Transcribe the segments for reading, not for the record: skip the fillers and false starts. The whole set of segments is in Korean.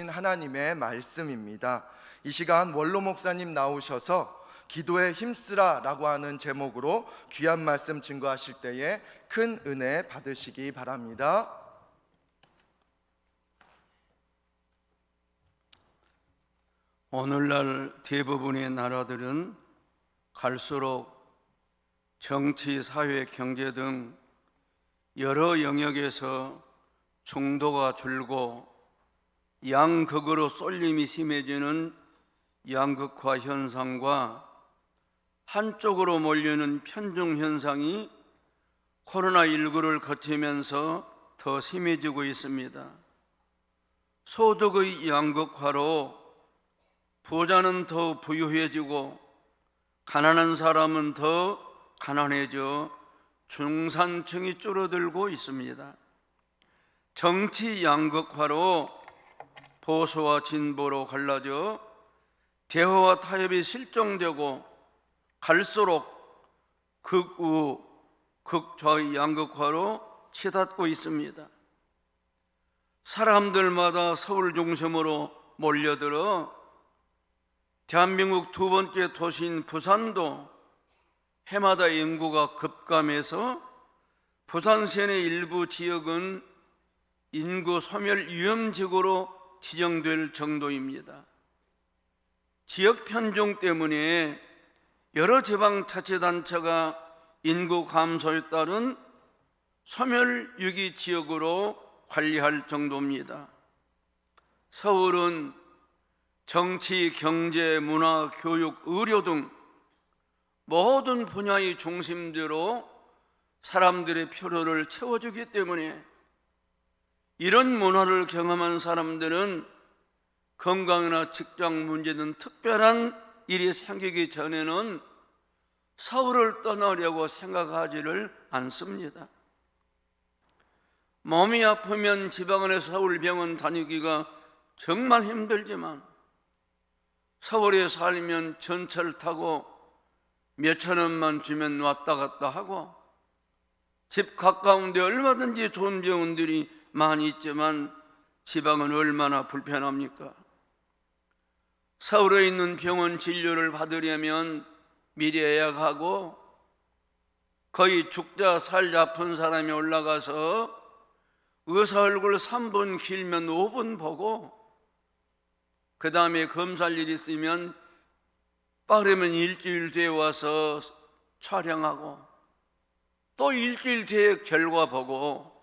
하나님의 말씀입니다. 이 시간 원로 목사님 나오셔서 기도에 힘쓰라 라고 하는 제목으로 귀한 말씀 증거하실 때에 큰 은혜 받으시기 바랍니다. 오늘날 대부분의 나라들은 갈수록 정치, 사회, 경제 등 여러 영역에서 중도가 줄고 양극으로 쏠림이 심해지는 양극화 현상과 한쪽으로 몰리는 편중 현상이 코로나19를 거치면서 더 심해지고 있습니다. 소득의 양극화로 부자는 더 부유해지고 가난한 사람은 더 가난해져 중산층이 줄어들고 있습니다. 정치 양극화로 보수와 진보로 갈라져 대화와 타협이 실종되고 갈수록 극우, 극좌의 양극화로 치닫고 있습니다. 사람들마다 서울 중심으로 몰려들어 대한민국 두 번째 도시인 부산도 해마다 인구가 급감해서 부산 시내 일부 지역은 인구 소멸 위험지구로 지정될 정도입니다. 지역 편중 때문에 여러 지방자치단체가 인구 감소에 따른 소멸 위기 지역으로 관리할 정도입니다. 서울은 정치, 경제, 문화, 교육, 의료 등 모든 분야의 중심지로 사람들의 필요를 채워주기 때문에 이런 문화를 경험한 사람들은 건강이나 직장 문제 등 특별한 일이 생기기 전에는 서울을 떠나려고 생각하지를 않습니다. 몸이 아프면 지방원의 서울병원 다니기가 정말 힘들지만 서울에 살면 전철 타고 몇천 원만 주면 왔다 갔다 하고 집 가까운데 얼마든지 좋은 병원들이 많이 있지만 지방은 얼마나 불편합니까? 서울에 있는 병원 진료를 받으려면 미리 예약하고 거의 죽자 살자 아픈 사람이 올라가서 의사 얼굴 3분 길면 5분 보고 그 다음에 검사할 일 있으면 빠르면 일주일 뒤에 와서 촬영하고 또 일주일 뒤에 결과 보고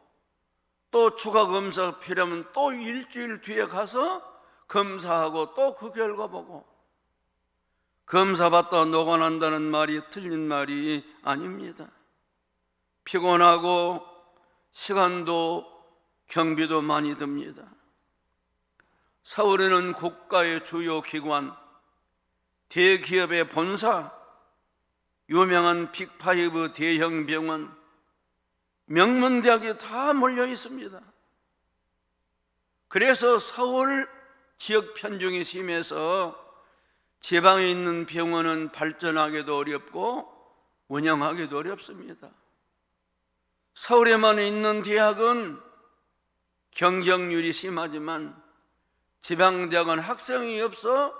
또 추가 검사 필요하면 또 일주일 뒤에 가서 검사하고 또 그 결과 보고 검사받다 녹아난다는 말이 틀린 말이 아닙니다. 피곤하고 시간도 경비도 많이 듭니다. 서울에는 국가의 주요 기관, 대기업의 본사, 유명한 빅5 대형 병원, 명문대학이 다 몰려 있습니다. 그래서 서울 지역 편중이 심해서 지방에 있는 병원은 발전하기도 어렵고 운영하기도 어렵습니다. 서울에만 있는 대학은 경쟁률이 심하지만 지방대학은 학생이 없어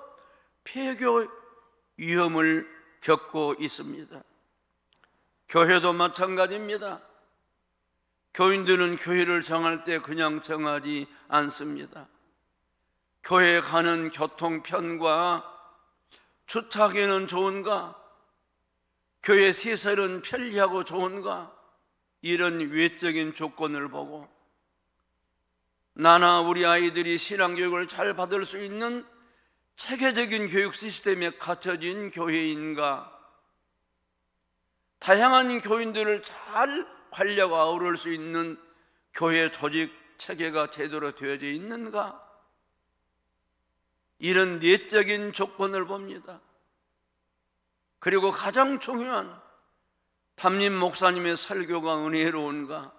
폐교 위험을 겪고 있습니다. 교회도 마찬가지입니다. 교인들은 교회를 정할 때 그냥 정하지 않습니다. 교회에 가는 교통편과 주차하기는 좋은가? 교회 시설은 편리하고 좋은가? 이런 외적인 조건을 보고 나나 우리 아이들이 신앙교육을 잘 받을 수 있는 체계적인 교육 시스템에 갖춰진 교회인가? 다양한 교인들을 잘 관리하고 아우를 수 있는 교회 조직 체계가 제대로 되어져 있는가? 이런 내적인 조건을 봅니다. 그리고 가장 중요한 담임 목사님의 설교가 은혜로운가?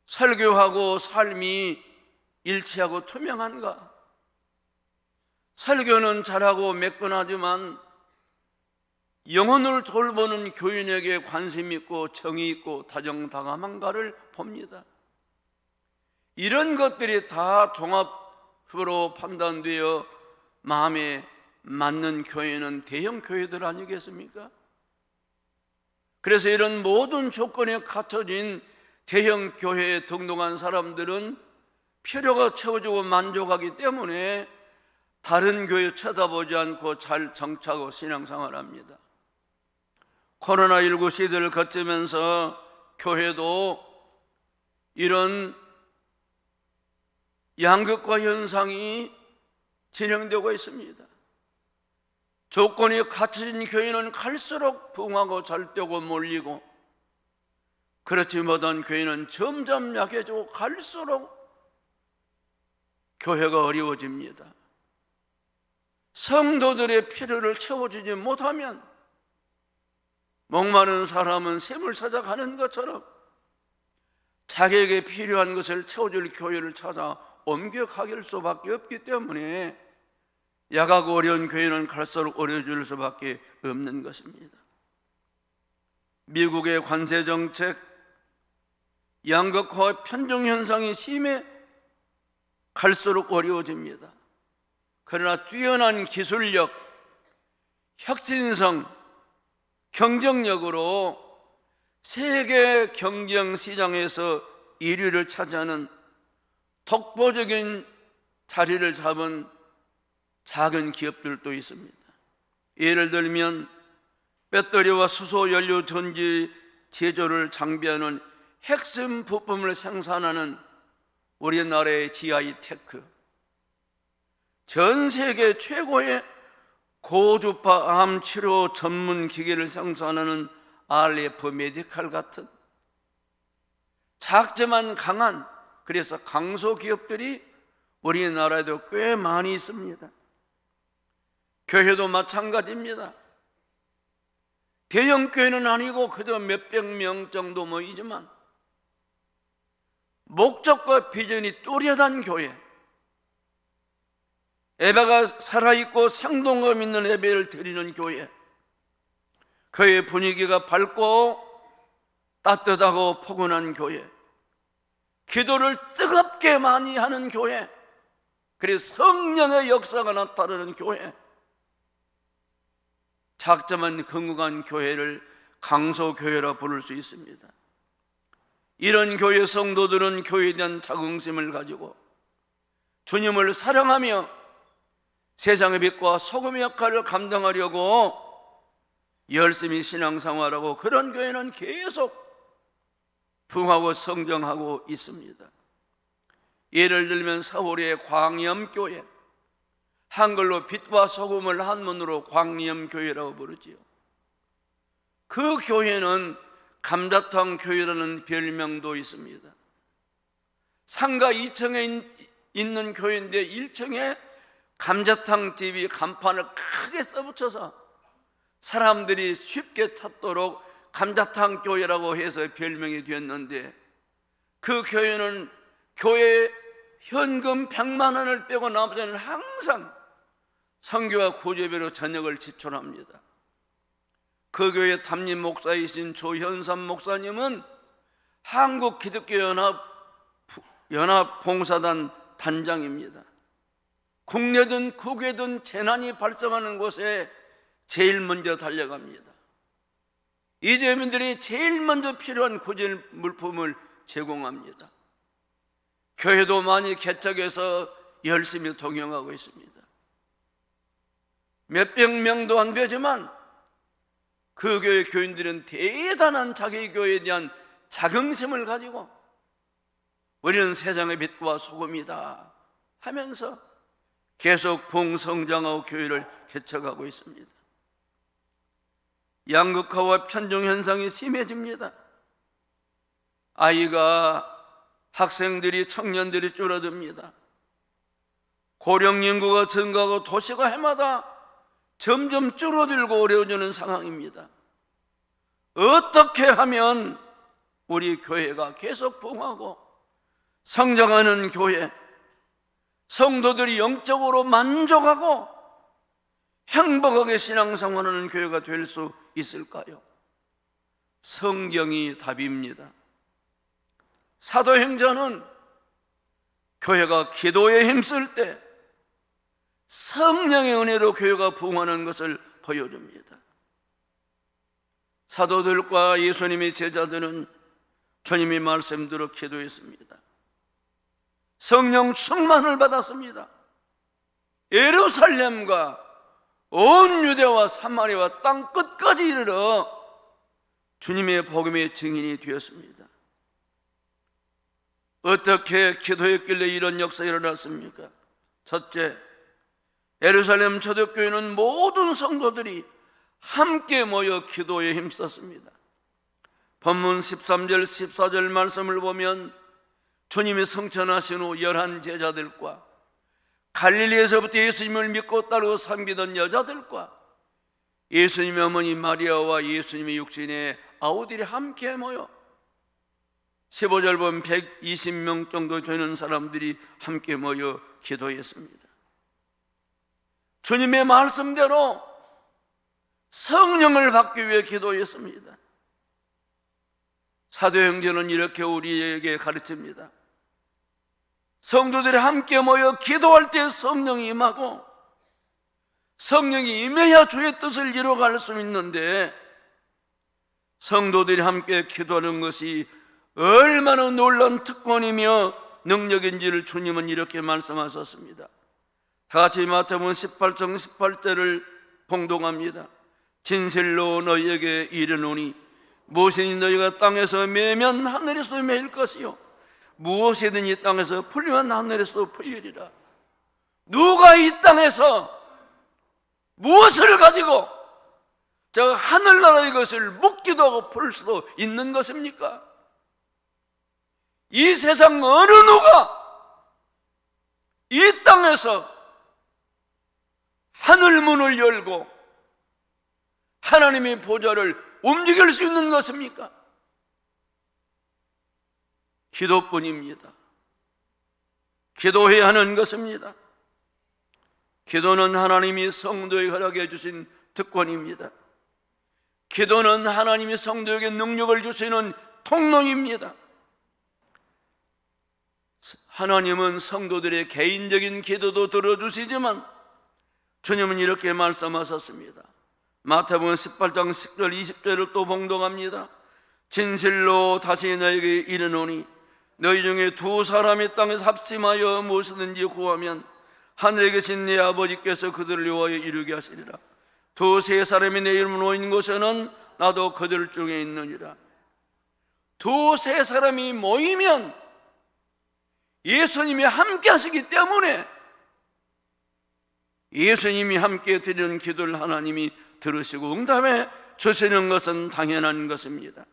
설교하고 삶이 일치하고 투명한가? 설교는 잘하고 매끈하지만 영혼을 돌보는 교인에게 관심 있고 정이 있고 다정다감한가를 봅니다. 이런 것들이 다 종합 프로 판단되어 마음에 맞는 교회는 대형 교회들 아니겠습니까? 그래서 이런 모든 조건에 갖춰진 대형 교회에 등록한 사람들은 필요가 채워지고 만족하기 때문에 다른 교회 쳐다보지 않고 잘 정착하고 신앙생활을 합니다. 코로나19 시대를 거치면서 교회도 이런 양극화 현상이 진행되고 있습니다. 조건이 갖춰진 교회는 갈수록 부흥하고 잘되고 몰리고, 그렇지 못한 교회는 점점 약해지고 갈수록 교회가 어려워집니다. 성도들의 필요를 채워주지 못하면 목마른 사람은 샘을 찾아가는 것처럼 자기에게 필요한 것을 채워줄 교회를 찾아 옮겨가길 수밖에 없기 때문에 약하고 어려운 교회는 갈수록 어려워질 수밖에 없는 것입니다. 미국의 관세정책, 양극화 편중 현상이 심해 갈수록 어려워집니다. 그러나 뛰어난 기술력, 혁신성, 경쟁력으로 세계 경쟁 시장에서 1위를 차지하는 독보적인 자리를 잡은 작은 기업들도 있습니다. 예를 들면 배터리와 수소 연료 전지 제조를 장비하는 핵심 부품을 생산하는 우리나라의 GI테크, 전 세계 최고의 고주파 암 치료 전문 기계를 생산하는 RF 메디칼 같은 작지만 강한, 그래서 강소 기업들이 우리나라에도 꽤 많이 있습니다. 교회도 마찬가지입니다. 대형 교회는 아니고 그저 몇백 명 정도 모이지만 목적과 비전이 뚜렷한 교회, 예배가 살아있고 생동감 있는 예배를 드리는 교회, 교회 분위기가 밝고 따뜻하고 포근한 교회, 기도를 뜨겁게 많이 하는 교회, 그래서 성령의 역사가 나타나는 교회, 작지만 건강한 교회를 강소교회라 부를 수 있습니다. 이런 교회 성도들은 교회에 대한 자긍심을 가지고 주님을 사랑하며 세상의 빛과 소금의 역할을 감당하려고 열심히 신앙생활하고, 그런 교회는 계속 부흥하고 성장하고 있습니다. 예를 들면 서울의 광염교회, 한글로 빛과 소금을 한문으로 광염교회라고 부르지요. 그 교회는 감자탕 교회라는 별명도 있습니다. 상가 2층에 있는 교회인데 1층에 감자탕 집이 간판을 크게 써붙여서 사람들이 쉽게 찾도록 감자탕 교회라고 해서 별명이 되었는데, 그 교회는 교회 현금 100만 원을 빼고 나머지는 항상 선교와 구제비로 전역을 지출합니다. 그 교회 담임 목사이신 조현삼 목사님은 한국기독교연합봉사단 단장입니다. 국내든 국외든 재난이 발생하는 곳에 제일 먼저 달려갑니다. 이재민들이 제일 먼저 필요한 구제 물품을 제공합니다. 교회도 많이 개척해서 열심히 동행하고 있습니다. 몇백 명도 안 되지만 그 교회 교인들은 대단한 자기 교회에 대한 자긍심을 가지고 우리는 세상의 빛과 소금이다 하면서 계속 부흥성장하고 교회를 개척하고 있습니다. 양극화와 편중 현상이 심해집니다. 학생들이, 청년들이 줄어듭니다. 고령 인구가 증가하고 도시가 해마다 점점 줄어들고 어려워지는 상황입니다. 어떻게 하면 우리 교회가 계속 부흥하고 성장하는 교회, 성도들이 영적으로 만족하고 행복하게 신앙생활하는 교회가 될 수 있을까요? 성경이 답입니다. 사도행전은 교회가 기도에 힘쓸 때 성령의 은혜로 교회가 부흥하는 것을 보여줍니다. 사도들과 예수님의 제자들은 주님의 말씀대로 기도했습니다. 성령 충만을 받았습니다. 예루살렘과 온 유대와 사마리아와 땅 끝까지 이르러 주님의 복음의 증인이 되었습니다. 어떻게 기도했길래 이런 역사가 일어났습니까? 첫째, 예루살렘 초대교회는 모든 성도들이 함께 모여 기도에 힘썼습니다. 본문 13절 14절 말씀을 보면 주님이 성천하신 후 11 제자들과 갈릴리에서부터 예수님을 믿고 따르고 섬기던 여자들과 예수님의 어머니 마리아와 예수님의 육신의 아우들이 함께 모여 15절 보면 120명 정도 되는 사람들이 함께 모여 기도했습니다. 주님의 말씀대로 성령을 받기 위해 기도했습니다. 사도행전은 이렇게 우리에게 가르칩니다. 성도들이 함께 모여 기도할 때 성령이 임하고 성령이 임해야 주의 뜻을 이루어갈 수 있는데 성도들이 함께 기도하는 것이 얼마나 놀라운 특권이며 능력인지를 주님은 이렇게 말씀하셨습니다. 다같이 마태복음 18장 18절을 봉독합니다. 진실로 너희에게 이르노니 무엇이든지 너희가 땅에서 매면 하늘에서도 매일 것이요 무엇이든지 땅에서 풀리면 하늘에서도 풀리리라. 누가 이 땅에서 무엇을 가지고 저 하늘나라의 것을 묻기도 하고 풀 수도 있는 것입니까? 이 세상 어느 누가 이 땅에서 하늘 문을 열고 하나님의 보좌를 움직일 수 있는 것입니까? 기도뿐입니다. 기도해야 하는 것입니다. 기도는 하나님이 성도에게 허락해 주신 특권입니다. 기도는 하나님이 성도에게 능력을 주시는 통로입니다. 하나님은 성도들의 개인적인 기도도 들어주시지만 주님은 이렇게 말씀하셨습니다. 마태복음 18장 10절 20절을 또 봉독합니다. 진실로 다시 너에게 이르노니 너희 중에 두 사람이 땅에서 합심하여 무엇이든지 구하면 하늘에 계신 내 아버지께서 그들을 위하여 이루게 하시리라. 두세 사람이 내 이름으로 모인 곳에는 나도 그들 중에 있느니라. 두세 사람이 모이면 예수님이 함께 하시기 때문에 예수님이 함께 드리는 기도를 하나님이 들으시고 응답해 주시는 것은 당연한 것입니다.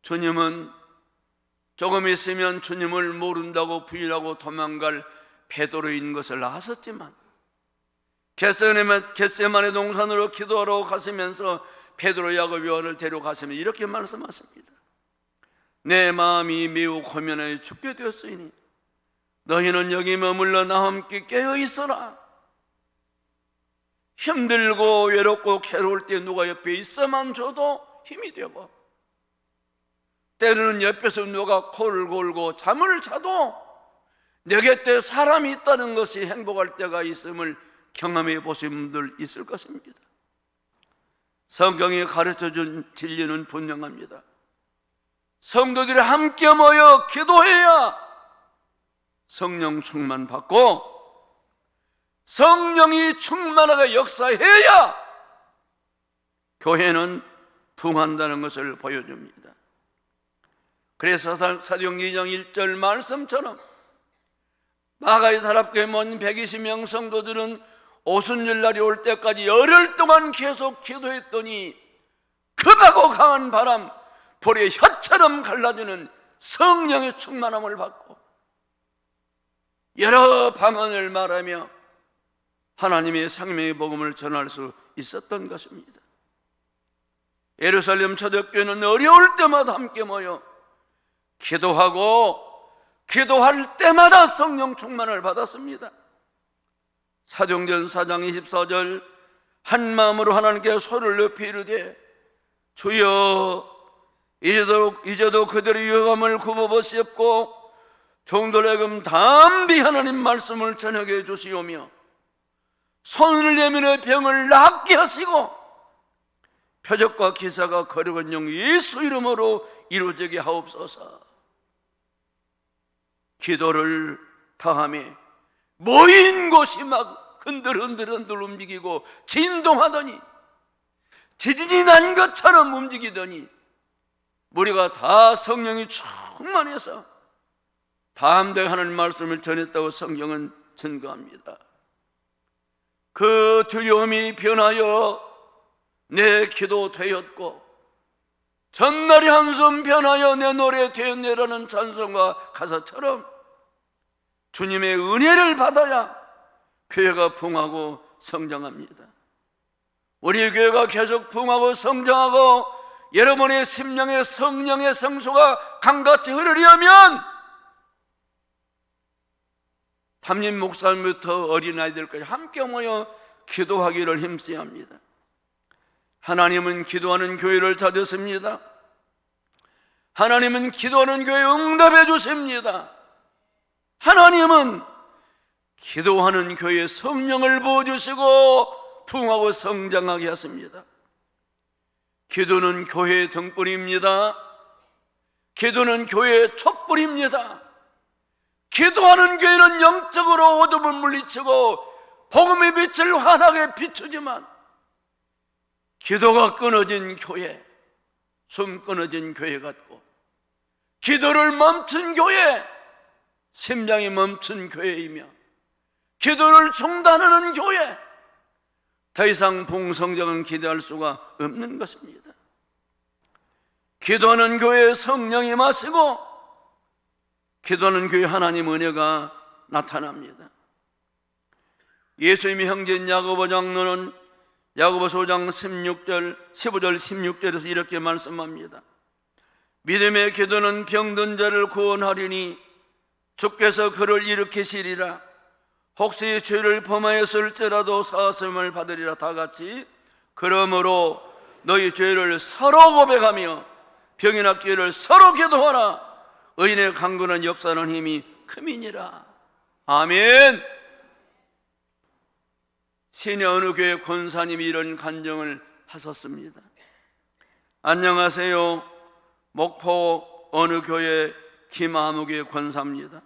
주님은 조금 있으면 주님을 모른다고 부인하고 도망갈 베드로인 것을 아셨지만 겟세마네 동산으로 기도하러 가시면서 베드로 야곱 요한을 데려가시면 이렇게 말씀하십니다. 내 마음이 매우 고면하여 죽게 되었으니 너희는 여기 머물러 나와 함께 깨어 있어라. 힘들고 외롭고 괴로울 때 누가 옆에 있어만 줘도 힘이 되고 때로는 옆에서 누가 코를 골고 잠을 자도 내 곁에 사람이 있다는 것이 행복할 때가 있음을 경험해 보신 분들 있을 것입니다. 성경이 가르쳐준 진리는 분명합니다. 성도들이 함께 모여 기도해야 성령 충만 받고 성령이 충만하게 역사해야 교회는 부흥한다는 것을 보여줍니다. 그래서 사도행전 2장 1절 말씀처럼 마가의 사랍교회 모인 120명 성도들은 오순절날이 올 때까지 열흘 동안 계속 기도했더니 급하고 강한 바람 불의 혀처럼 갈라지는 성령의 충만함을 받고 여러 방언을 말하며 하나님의 생명의 복음을 전할 수 있었던 것입니다. 예루살렘 초대교회는 어려울 때마다 함께 모여 기도하고 기도할 때마다 성령 충만을 받았습니다. 사도행전 4장 24절 한 마음으로 하나님께 소리를 높이 이르되 주여 이제도 그들의 유감을 굽어보시옵고 종들에게 담비 하나님 말씀을 전하게 해주시오며 손을 내밀어 병을 낫게 하시고 표적과 기사가 거룩한 영 예수 이름으로 이루어지게 하옵소서. 기도를 다함에 모인 곳이 막 흔들흔들 움직이고 진동하더니 지진이 난 것처럼 움직이더니 우리가 다 성령이 충만해서 담대히 하나님 말씀을 전했다고 성경은 증거합니다. 그 두려움이 변하여 내 기도 되었고 전날의 한숨 변하여 내 노래 되었네라는 찬송과 가사처럼 주님의 은혜를 받아야 교회가 부흥하고 성장합니다. 우리 교회가 계속 부흥하고 성장하고 여러분의 심령의 성령의 성소가 강같이 흐르려면 담임 목사님부터 어린아이들까지 함께 모여 기도하기를 힘써야 합니다. 하나님은 기도하는 교회를 찾으십니다. 하나님은 기도하는 교회 응답해 주십니다. 하나님은 기도하는 교회에 성령을 부어주시고 부흥하고 성장하게 하십니다. 기도는 교회의 등불입니다. 기도는 교회의 촛불입니다. 기도하는 교회는 영적으로 어둠을 물리치고 복음의 빛을 환하게 비추지만 기도가 끊어진 교회, 숨 끊어진 교회 같고 기도를 멈춘 교회, 심장이 멈춘 교회이며 기도를 중단하는 교회, 더 이상 부흥성장은 기대할 수가 없는 것입니다. 기도하는 교회에 성령이 임하시고 기도하는 교회 하나님 은혜가 나타납니다. 예수님의 형제인 야고보 장로는 야고보서 5장 15절 16절에서 이렇게 말씀합니다. 믿음의 기도는 병든 자를 구원하리니 주께서 그를 일으키시리라. 혹시 죄를 범하였을지라도 사하심을 받으리라. 다같이 그러므로 너희 죄를 서로 고백하며 병이 낫기를 서로 기도하라. 의인의 강건한 역사는 힘이 큼이니라. 아멘. 신의 어느 교회 권사님이 이런 간증을 하셨습니다. 안녕하세요. 목포 어느 교회 김아무개 권사입니다.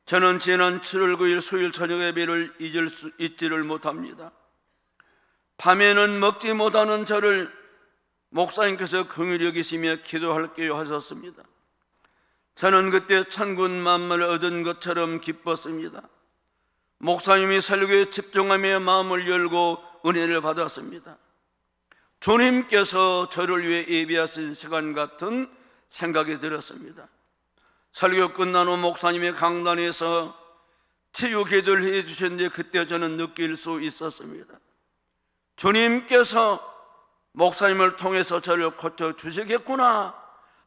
저는 지난 7월 9일 수요일 저녁 예배를 잊지를 못합니다. 밤에는 먹지 못하는 저를 목사님께서 긍휼히 여기시며 기도할게요 하셨습니다. 저는 그때 천군 만물을 얻은 것처럼 기뻤습니다. 목사님이 설교에 집중하며 마음을 열고 은혜를 받았습니다. 주님께서 저를 위해 예비하신 시간 같은 생각이 들었습니다. 설교 끝난 후 목사님의 강단에서 치유 기도를 해주셨는데 그때 저는 느낄 수 있었습니다. 주님께서 목사님을 통해서 저를 고쳐주시겠구나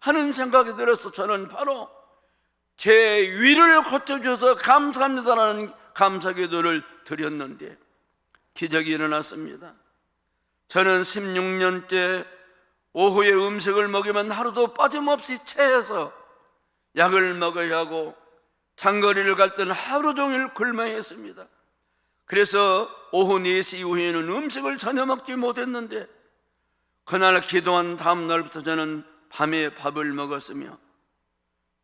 하는 생각이 들어서 저는 바로 제 위를 고쳐주셔서 감사합니다라는 감사기도를 드렸는데 기적이 일어났습니다. 저는 16년째 오후에 음식을 먹으면 하루도 빠짐없이 체해서 약을 먹어야 하고 장거리를 갈 때는 하루 종일 굶어야 했습니다. 그래서 오후 4시 이후에는 음식을 전혀 먹지 못했는데 그날 기도한 다음 날부터 저는 밤에 밥을 먹었으며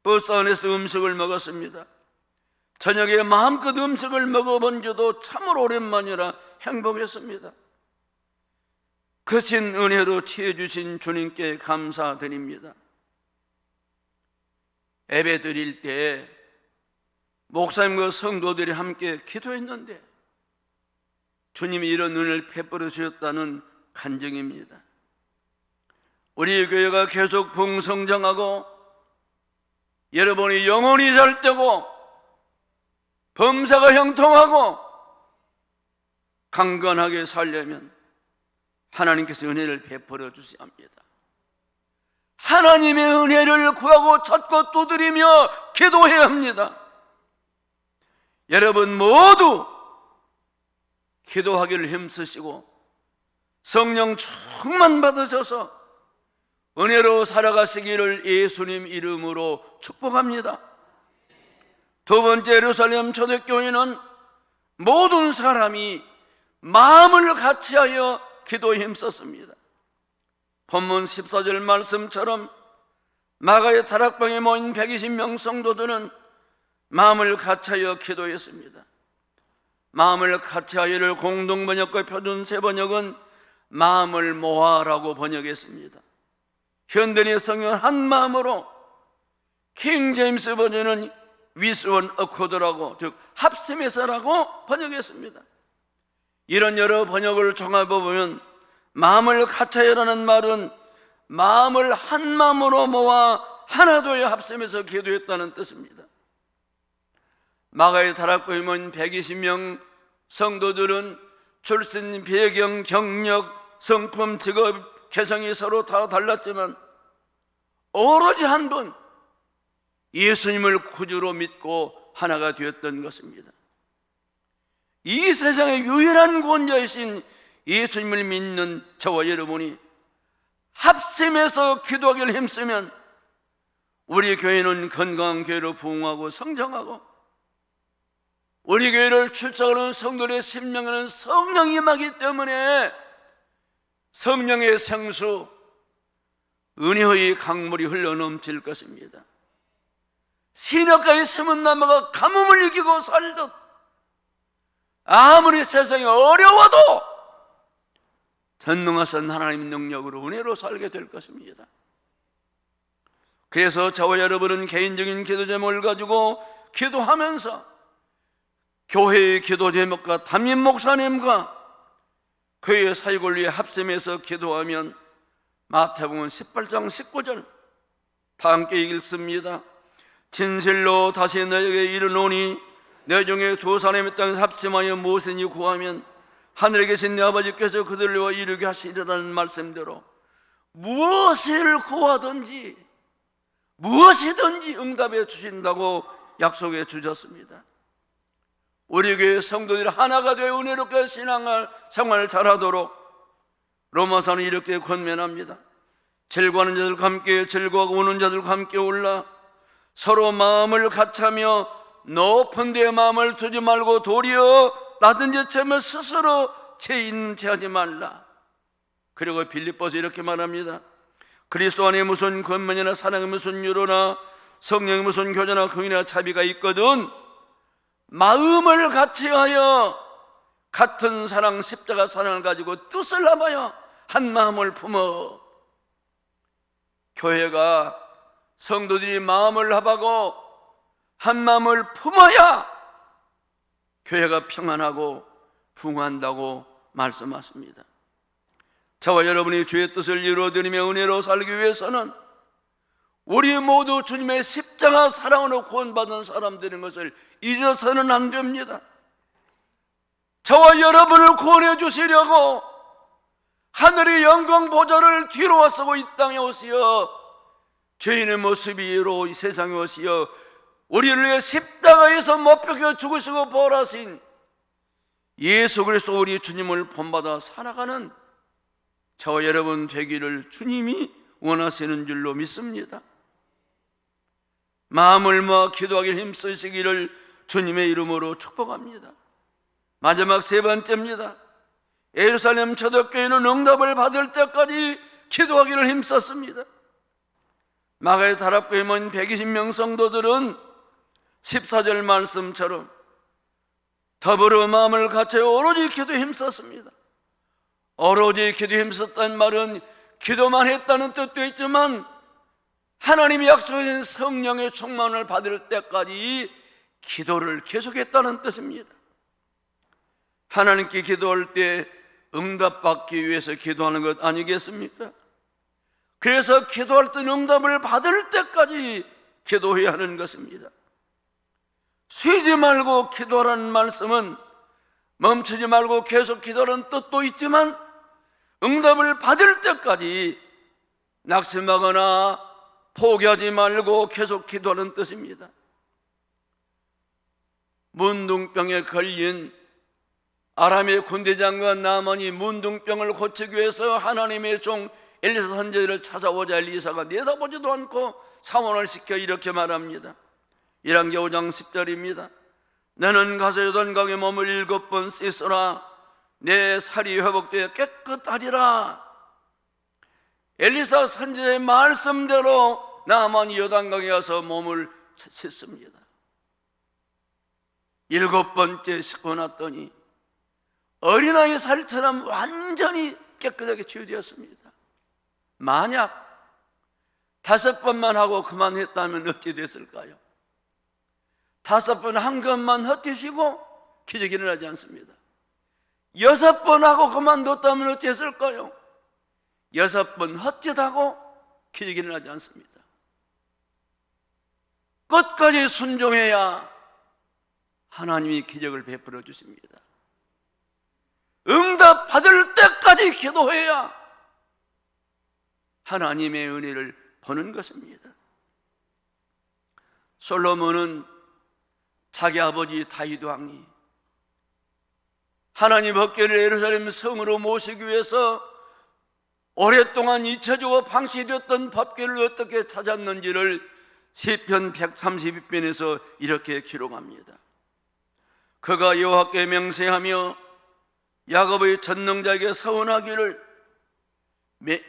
버스 안에서 음식을 먹었습니다. 저녁에 마음껏 음식을 먹어본 지도 참으로 오랜만이라 행복했습니다. 크신 은혜로 취해주신 주님께 감사드립니다. 예배 드릴 때 목사님과 성도들이 함께 기도했는데 주님이 이런 은혜를 베풀어 주셨다는 간증입니다. 우리 교회가 계속 부흥성장하고 여러분이 영혼이 잘되고 범사가 형통하고 강건하게 살려면 하나님께서 은혜를 베풀어 주셔야 합니다. 하나님의 은혜를 구하고 찾고 두드리며 기도해야 합니다. 여러분 모두 기도하기를 힘쓰시고 성령 충만 받으셔서 은혜로 살아가시기를 예수님 이름으로 축복합니다. 두 번째, 예루살렘 초대교회는 모든 사람이 마음을 같이하여 기도에 힘썼습니다. 본문 14절 말씀처럼 마가의 다락방에 모인 120명 성도들은 마음을 같이하여 기도했습니다. 마음을 같이하여를 공동번역과 표준세 번역은 마음을 모아라고 번역했습니다. 현대의 성경은 한 마음으로, 킹 제임스 버전은 with one accord라고, 즉 합심해서라고 번역했습니다. 이런 여러 번역을 종합해 보면 마음을 같이하여라는 말은 마음을 한 마음으로 모아 하나 되어 합심해서 기도했다는 뜻입니다. 마가의 다락방에 모인 120명 성도들은 출신, 배경, 경력, 성품, 직업, 개성이 서로 다 달랐지만 오로지 한 분, 예수님을 구주로 믿고 하나가 되었던 것입니다. 이 세상의 유일한 구원자이신 예수님을 믿는 저와 여러분이 합심해서 기도하기를 힘쓰면 우리 교회는 건강한 교회로 부흥하고 성장하고, 우리 교회를 출석하는 성도들의 심령에는 성령이 임하기 때문에 성령의 생수, 은혜의 강물이 흘러넘칠 것입니다. 시냇가에 심은 나무가 가뭄을 이기고 살듯 아무리 세상이 어려워도 전능하신 하나님의 능력으로 은혜로 살게 될 것입니다. 그래서 저와 여러분은 개인적인 기도 제목을 가지고 기도하면서 교회의 기도 제목과 담임 목사님과 교회의 사역을 위해 합심해서 기도하면 마태복음 18장 19절 다 함께 읽습니다. 진실로 다시 너에게 이르노니 내 중에 두 사람이 땅에서 합심하여 무엇이든지 구하면 하늘에 계신 내 아버지께서 그들을 위하여 이루게 하시리라는 말씀대로 무엇을 구하든지 무엇이든지 응답해 주신다고 약속해 주셨습니다. 우리 교회 성도들이 하나가 되어 은혜롭게 생활을 잘하도록 로마서는 이렇게 권면합니다. 즐거워하는 자들과 함께 즐거워하고 우는 자들과 함께 올라 서로 마음을 같이하며 높은 데에 마음을 두지 말고 도리어 낮은 데 채면 스스로 죄인 체하지 말라. 그리고 빌립보서 이렇게 말합니다. 그리스도 안에 무슨 권면이나 사랑이 무슨 유로나 성령이 무슨 교제나 긍휼이나 자비가 있거든 마음을 같이하여 같은 사랑 십자가 사랑을 가지고 뜻을 합하여 한 마음을 품어. 교회가 성도들이 마음을 합하고 한 마음을 품어야 교회가 평안하고 부흥한다고 말씀하십니다. 저와 여러분이 주의 뜻을 이루어드리며 은혜로 살기 위해서는 우리 모두 주님의 십자가 사랑으로 구원받은 사람들인 것을 잊어서는 안 됩니다. 저와 여러분을 구원해 주시려고 하늘의 영광 보좌를 뒤로 와서고 이 땅에 오시어 죄인의 모습으로 이 세상에 오시어 우리를 위해 십자가에서 못 박혀 죽으시고 부활하신 예수 그리스도 우리 주님을 본받아 살아가는 저와 여러분 되기를 주님이 원하시는 줄로 믿습니다. 마음을 모아 기도하기를 힘쓰시기를 주님의 이름으로 축복합니다. 마지막 세 번째입니다. 예루살렘 초대교회는 응답을 받을 때까지 기도하기를 힘썼습니다. 마가의 다락방에 모인 120명 성도들은 14절 말씀처럼 더불어 마음을 같이 오로지 기도에 힘썼습니다. 오로지 기도에 힘썼다는 말은 기도만 했다는 뜻도 있지만 하나님이 약속하신 성령의 충만을 받을 때까지 기도를 계속했다는 뜻입니다. 하나님께 기도할 때 응답받기 위해서 기도하는 것 아니겠습니까? 그래서 기도할 때 응답을 받을 때까지 기도해야 하는 것입니다. 쉬지 말고 기도하라는 말씀은 멈추지 말고 계속 기도하라는 뜻도 있지만 응답을 받을 때까지 낙심하거나 포기하지 말고 계속 기도하는 뜻입니다. 문둥병에 걸린 아람의 군대장관 나만이 문둥병을 고치기 위해서 하나님의 종 엘리사 선지자를 찾아오자 엘리사가 내다보지도 않고 사원을 시켜 이렇게 말합니다. 1왕기 5장 10절입니다. 너는 가서 요단강에 몸을 7번 씻어라. 내 살이 회복되어 깨끗하리라. 엘리사 선지자의 말씀대로 나만이 요단강에 가서 몸을 씻습니다. 7번째 씻고 났더니 어린아이 살처럼 완전히 깨끗하게 치유되었습니다. 만약 5번만 하고 그만했다면 어찌 됐을까요? 5번 한 것만 헛되시고 기적이 일어나지 않습니다. 6번 하고 그만뒀다면 어찌 했을까요? 6번 헛짓하고 기적이 일어나지 않습니다. 끝까지 순종해야 하나님이 기적을 베풀어 주십니다. 응답 받을 때까지 기도해야 하나님의 은혜를 보는 것입니다. 솔로몬은 자기 아버지 다윗 왕이 하나님 법궤를 예루살렘 성으로 모시기 위해서 오랫동안 잊혀지고 방치되었던 법궤를 어떻게 찾았는지를 시편 132편에서 이렇게 기록합니다. 그가 여호와께 맹세하며 야곱의 전능자에게 서원하기를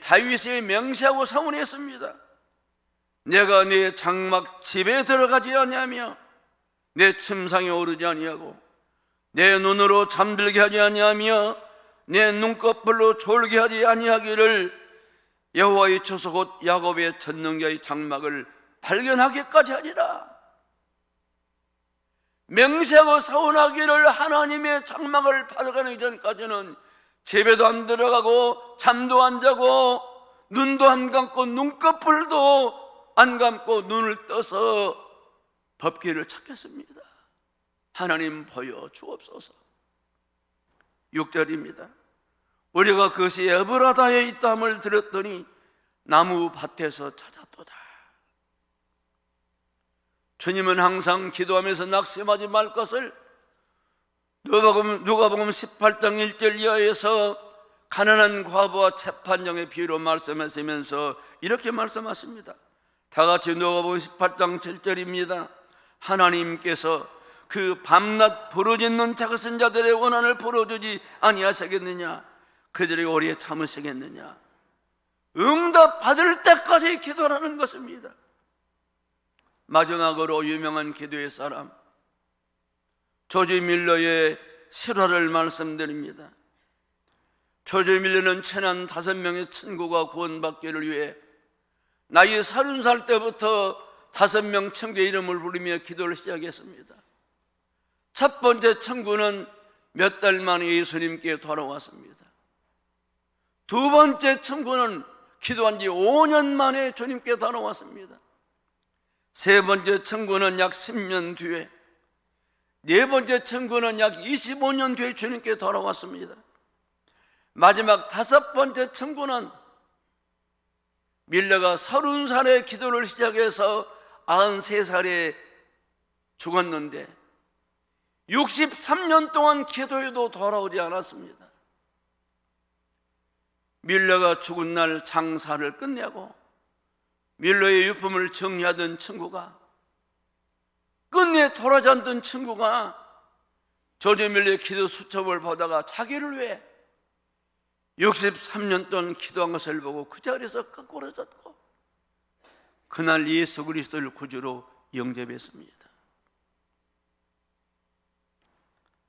다윗이 맹세하고 서원했습니다. 내가 내 장막 집에 들어가지 아니하며 내 침상에 오르지 아니하고 내 눈으로 잠들게 하지 아니하며 내 눈꺼풀로 졸게 하지 아니하기를 여호와의 초소 곧 야곱의 전능자의 장막을 발견하기까지 하리라. 맹세하고 서원하기를 하나님의 장막을 발견하기 전까지는 집에도 안 들어가고 잠도 안 자고 눈도 안 감고 눈꺼풀도 안 감고 눈을 떠서 법궤를 찾겠습니다. 하나님 보여 주옵소서. 6절입니다. 우리가 그것이 에브라다에 있다함을 들었더니 나무 밭에서 찾았도다. 주님은 항상 기도하면서 낙심하지 말 것을 누가복음 18장 1절 이하에서 가난한 과부와 재판장의 비유로 말씀하시면서 이렇게 말씀하십니다. 다 같이 누가복음 18장 7절입니다. 하나님께서 그 밤낮 부르짖는 작은 자들의 원한을 풀어주지 아니하시겠느냐? 그들에게 오래 참으시겠느냐? 응답 받을 때까지 기도하는 것입니다. 마지막으로 유명한 기도의 사람 조지 밀러의 실화를 말씀드립니다. 조지 밀러는 친한 5명의 친구가 구원받기를 위해 나이 30살 때부터 5명 친구의 이름을 부르며 기도를 시작했습니다. 첫 번째 친구는 몇 달 만에 예수님께 돌아왔습니다. 두 번째 친구는 기도한 지 5년 만에 주님께 돌아왔습니다. 세 번째 친구는 약 10년 뒤에, 네 번째 친구는 약 25년 뒤에 주님께 돌아왔습니다. 마지막 5번째 친구는 밀러가 30살에 기도를 시작해서 93살에 죽었는데 63년 동안 기도해도 돌아오지 않았습니다. 밀러가 죽은 날 장사를 끝내고 밀러의 유품을 정리하던 친구가, 끝내 돌아오지 않던 친구가 조지 밀러의 기도 수첩을 보다가 자기를 위해 63년 동안 기도한 것을 보고 그 자리에서 꺾어졌고 그날 예수 그리스도를 구주로 영접했습니다.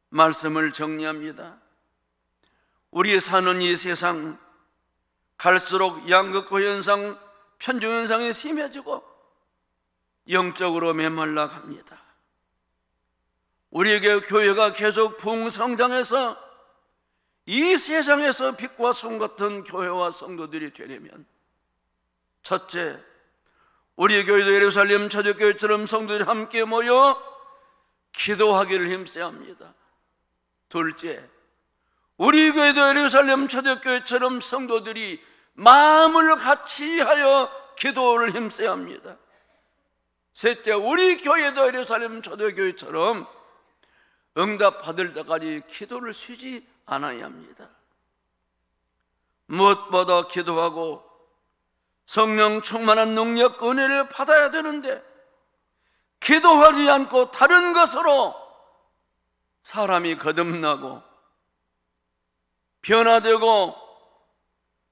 말씀을 정리합니다. 우리 사는 이 세상 갈수록 양극화 현상, 편중 현상이 심해지고 영적으로 메말라 갑니다. 우리에게 교회가 계속 풍성장해서 이 세상에서 빛과 송 같은 교회와 성도들이 되려면, 첫째, 우리 교회도 예루살렘 초대교회처럼 성도들이 함께 모여 기도하기를 힘써야 합니다. 둘째, 우리 교회도 예루살렘 초대교회처럼 성도들이 마음을 같이 하여 기도를 힘써야 합니다. 셋째, 우리 교회도 예루살렘 초대교회처럼 응답 받을 때까지 기도를 쉬지 않아야 합니다. 무엇보다 기도하고 성령 충만한 능력, 은혜를 받아야 되는데 기도하지 않고 다른 것으로 사람이 거듭나고 변화되고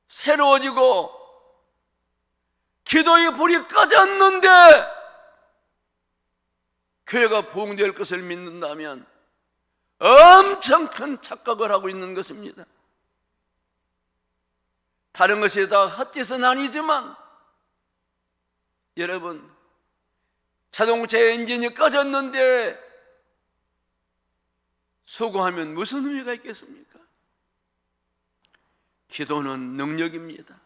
새로워지고 기도의 불이 꺼졌는데 교회가 부흥될 것을 믿는다면 엄청 큰 착각을 하고 있는 것입니다. 다른 것이 다 헛짓은 아니지만 여러분, 자동차의 엔진이 꺼졌는데 수고하면 무슨 의미가 있겠습니까? 기도는 능력입니다.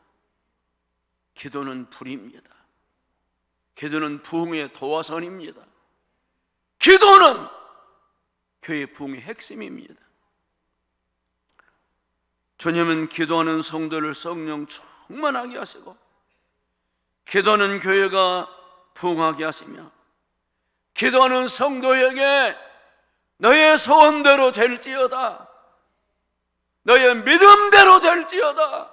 기도는 불입니다. 기도는 부흥의 도화선입니다. 기도는 교회 부흥의 핵심입니다. 주님은 기도하는 성도를 성령 충만하게 하시고 기도하는 교회가 부흥하게 하시며 기도하는 성도에게 너의 소원대로 될지어다, 너의 믿음대로 될지어다,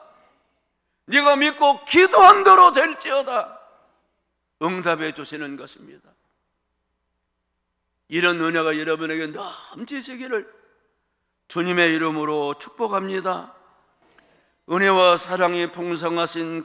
네가 믿고 기도한 대로 될지어다 응답해 주시는 것입니다. 이런 은혜가 여러분에게 넘치시기를 주님의 이름으로 축복합니다. 은혜와 사랑이 풍성하신